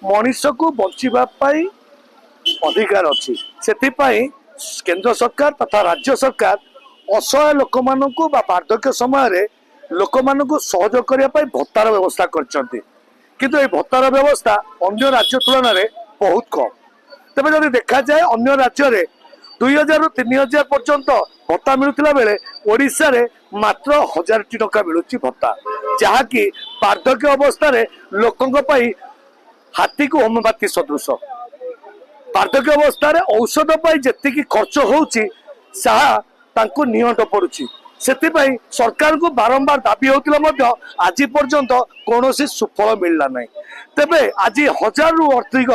मनीष को बचाई अधिकार अच्छी से केंद्र सरकार तथा राज्य सरकार असहाय लोक मानू वार्धक्य समय लोक मानू सहयोग करने भत्तार व्यवस्था किंतु ये भत्तार व्यवस्था अन्य राज्य तुलन में बहुत कम। तेज जब देखा जाए अन्य राज्य में 2000 ରୁ 3000 पर्यंत भत्ता मिलुला बेले ओडिशा रे मात्र 1000 टका मिलुची भत्ता जहाँकि वार्धक्य अवस्था लोकों हाथी को होमबाती सदृश। वार्धक्य अवस्था औषध जी खर्च होउची निहंट पड़ुची से सरकार को बारंबार दाबी होता आज पर्यंत कौन सुफल मिलला नहीं। तेबे आज 1000 रु अधिक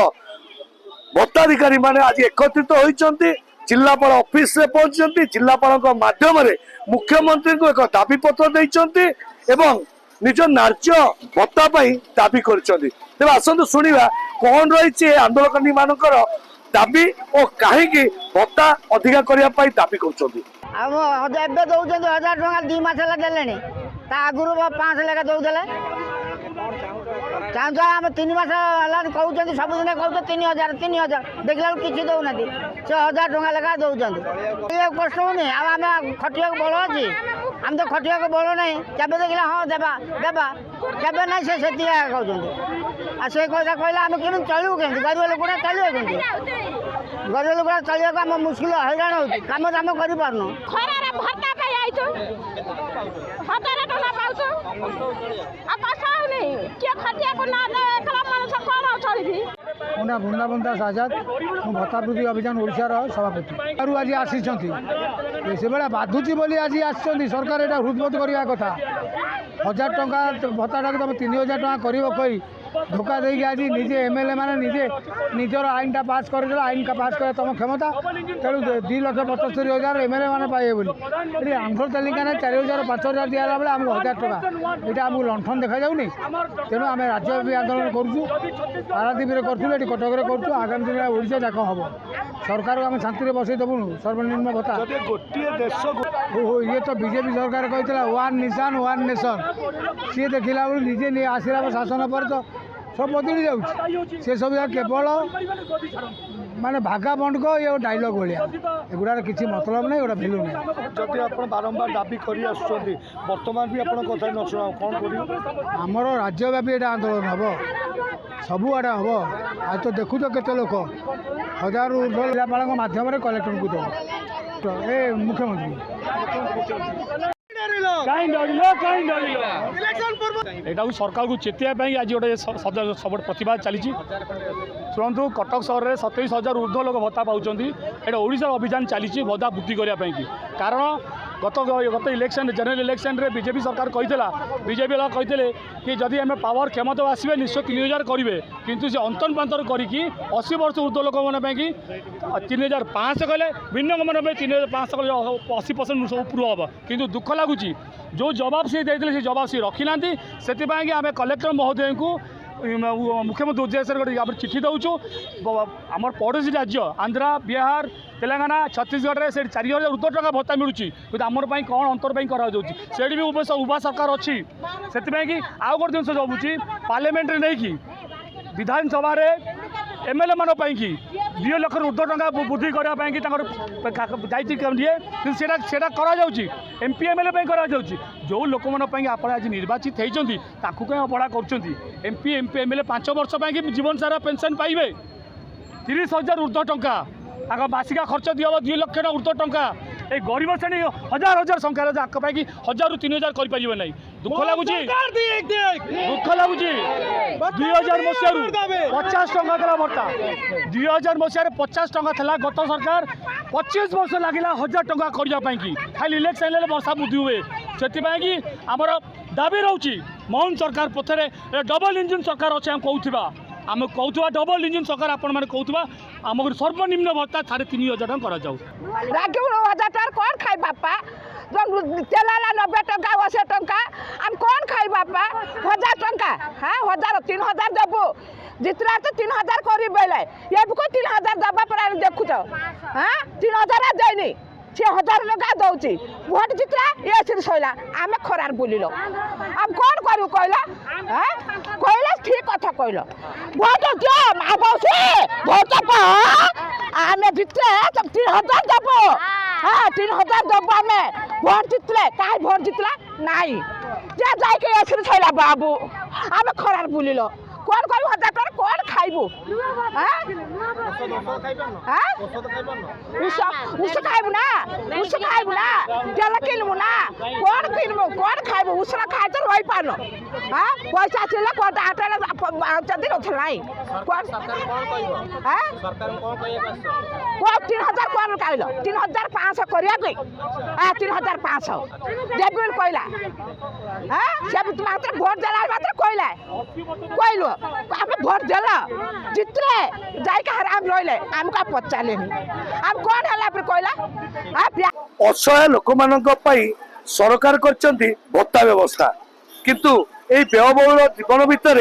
भत्ताधिकारी माने आज एकत्रित होइचंती जिलापाल ऑफिस रे पहुंचती जिलापाल माध्यम मुख्यमंत्री को एक दाबी पत्र देइचंती एवं निज नार्य भत्ता दाबी करचंती। तेबे आसंतु सुनिबा कौन रही आंदोलनकारी मानकर दाबी और कहीं भत्ता अधिका करने दाबी करचंती। एबे दौरान 1000 टका 2 मास देले आगुरी 500 लेखा दौले चाहता आम 3 मास कहते सबुदिन कहते 3000 3000 देखला किसी दौना से 1000 टका लेखा दौरान ये कष्ट होनी आम खटिया बल अच्छी आम तो खटिया बल नहीं केवे देखला हाँ देवा देवा केवे ना से कहते से कथा कहला आम केमी चलू के गरीब लोक चलू के गरीब लोक चलने आम मुस्किल हैरान हो कम दाम कर बुंदा बुंदा आजाद भत्ता वृद्धि अभियान ओडिशार सभापति आज आसी से भाया बाधुची बोली आज आसी सरकार यहाँ हृदबोध करने कथा 1000 टका भत्ता तुम 3000 टका कर धोखा देगी आज निजे एमएलए माने निजे निजर आईन टा पास कर आईन का पास कर तुम क्षमता तेणु 2,75,000 एमएलए मैंने पाइबे बोली आंध्र तेलंगाना 4,000 5,000 दिहला बेले आमको 1000 टका यहाँ आमको लंठन देखा जाऊनी तेणु आम राज्यव्यापी आंदोलन करूँ पारादीप करूँ ये कटक करूँ आगामी दिन ओडिशा जाक हम सरकार को आम शांति बसई देवुनु सर्वनिम्न भत्ता गोटे देश ये तो बीजेपी सरकार कहला वन नेशन वन नेशन सी देखला बेलू निजे आसला शासन पर तो सब बदली जाऊँ से सब केवल माने भागा बंड को ये डायलॉग भाया एगुड़ा किसी मतलब नहीं गोटा भैल्यू नहीं जदि आप बारंबार दाबी कर बर्तमान भी आप कथा न शुणा कौन कर आमर राज्यव्यापी ये आंदोलन हम सबुआड़े हम आज तो देखु तो केते लोक 1000 ऊर्ध्व जिलापाल माध्यम कलेक्टर को दो ए मुख्यमंत्री यहाँ सरकार को चेताई आज गोटे सब प्रतिवाद चली शुणु कटक सहर में 27,000 ऊर्ध्व लोक भत्ता पाँच ये ओडिशा अभियान चली भत्ता वृद्धि करने कारण गत इलेक्शन जनरल इलेक्शन रे बीजेपी सरकार कहला बीजेपी लोग कहते कि जदि आम पावर क्षमता आसवे निश्चय 3000 करेंगे किंतु से अंतर पांतर करी 80 वर्ष ऊर्ध्व लोक मैंने 3,500 कहले भिन्न मैंने 3,500 कहले 80% उपरू हम किंतु दुख लगुच जो जवाब सी देते जवाब सी रखी ना से आम कलेक्टर महोदय को मुख्यमंत्री उद्देश्य गोटे चिठी दौचु आम पड़ोशी राज्य आंध्रा बिहार तेलंगाना छत्तीसगढ़ में से 4,000 ऊर्ध्व टका भत्ता मिलूँ कि आमर कौन अंतर कर भी उभा सरकार अच्छी से कि आउ गोटे जिन जबुची पार्लियामेंट नहीं कि विधानसभा एमएलए मान की 2 लाख ऊर्ध्व टका वृद्धि करवाई एमपी एमएलए कर जो लोक मैंने आप आज निर्वाचित होती कहीं अवहेला कर एमपी एमएलए 5 वर्ष जीवन सारा पेंशन पाइबे 30,000 ऊर्ध्व टका मासिका खर्च दी हम 2 लाख ऊर्ध्व टका ये गरीब श्रेणी 1000 संख्यार आक 1000 ରୁ 3000 करें ना दुख लगुच दुख लगुच 2000 मसीह 50 टका देला भत्ता 2000 मसीह 50 टका था गत सरकार 25 वर्ष लगे 1000 टका करने खाली इलेक्शन वर्षा वृद्धि हुए से आमर दाबी रोचे मोहन सरकार पथरे डबल इंजिन सरकार अच्छे कहूबा आम कहूबा डबल इंजिन सरकार आपण मैंने कहूबा आम सर्वनिम्न भत्ता 3,500 टका कर कौन खाई बापा चलाला 90 टका 80 टका हम कौन खाई बापा 1000 टका हाँ 3,000 देबू जितना तो 3,000 करी बेले ये को 3,000 दबा पर देखु तो हाँ 3,000 देनी सी 1000 टका दौची भोट जितला ये सिर सैला आम खरार बुलिल अब कौन करू कहला कहला ठीक कथा कहल भोट दियो माँ बौसी भोट पा आम जितले तब 3000 दब हाँ 3000 दब आम भोट जितले कहीं भोट जितला नाई जा जाके ये सिर सैला बाबू आम खरार बुलिल कौन करू 1000 टका कौन खाइबू उस खाइबू ना जल किनबू ना कौन खाइबू उसना खाए तो रही पानो पैसा थिले कोन आटा जदी नथलाई कोन 3000 कोन काइलो 3500 करिया गई 3500 देबुल कहला से मात्र भोट देला मात्र कहलो आम भोट देला जितले जाई के हराम रहिले हमका पचाले हम कौन हला पर कहला असहाय लोक सरकार करछंती भत्ता व्यवस्था किंतु एई व्ययबहुल जीवन भितर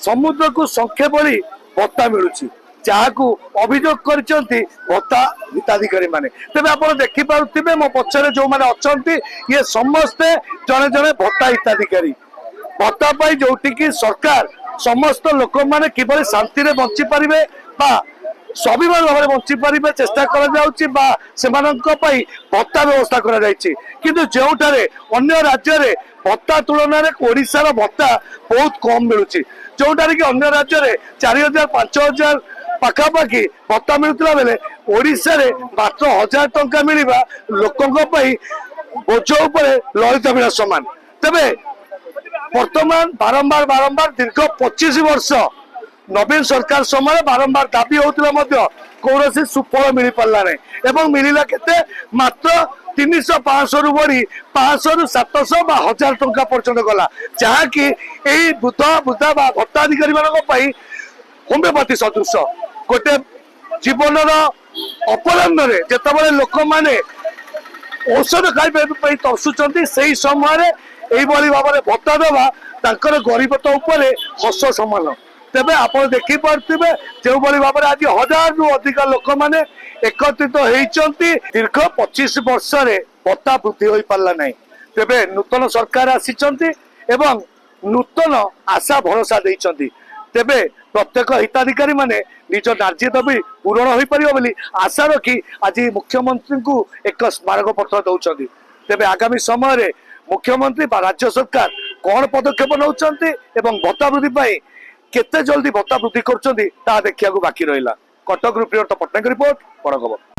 समुद्र को संख्या बड़ी भत्ता मिलुची जहाकू अभियोग करछंती भत्ता हिताधिकारी माने तेबे आपण देखि पाउथिबे मो पछरे जो माने अछंती ये समस्ते जने जने भत्ता हिताधिकारी भत्ता पाई जोटी की सरकार समस्त लोक माने किबळे शांति रे बंची परिबे बा स्वाभिमान भाव बंची पारे चेष्टा भत्ता व्यवस्था किंतु जोठारे अन्य राज्य में भत्ता तुलन में ओडिशार भत्ता बहुत कम मिलूँ जोठारे कि अन्य राज्य में 4000 5000 पाखापाखि भत्ता मिलूला बेले ओडिशा रे मात्र 1000 टंका मिलवा लोकों बोझ उपर ललित बिना सामान तेरे वर्तमान बारंबार बारंबार दीर्घ 25 वर्ष नवीन सरकार समय बारंबार दाबी होता कौन सुफल मिल पारा नहीं मिलला केते मात्र 300 500 रु बढ़ी 500 रु 700 बा 1000 टंका पर्यंत गला जहाँकि बुद्धा बुद्धा भत्ताधिकारी मान होमियोपैथी सदृश गोटे जीवन अपराह जिते लोक मैंने औषध खाई तसुंच से ही समय भाव में भत्ता दवा गरीबता हस समान तेबे आप देखिपे जो भाव में आज 1000 रु अधिक लोक मैंने एकत्रित होती दीर्घ 25 वर्ष भत्ता वृद्धि हो पारा ना तेबे नूतन सरकार आसी नूतन आशा भरोसा देइचंती तेबे प्रत्येक हिताधिकारी माने निज नार्जित दाबी पूरण हो पार आशा रखी आज मुख्यमंत्री को एक स्मारक पत्र दौरान तेबे आगामी समय मुख्यमंत्री राज्य सरकार कौन पदक्षेप नौकरी भत्ता वृद्धि केते जल्दी भत्ता वृद्धि कर देखा बाकी रहा कटक पट्टनायक रिपोर्ट बड़ खबर।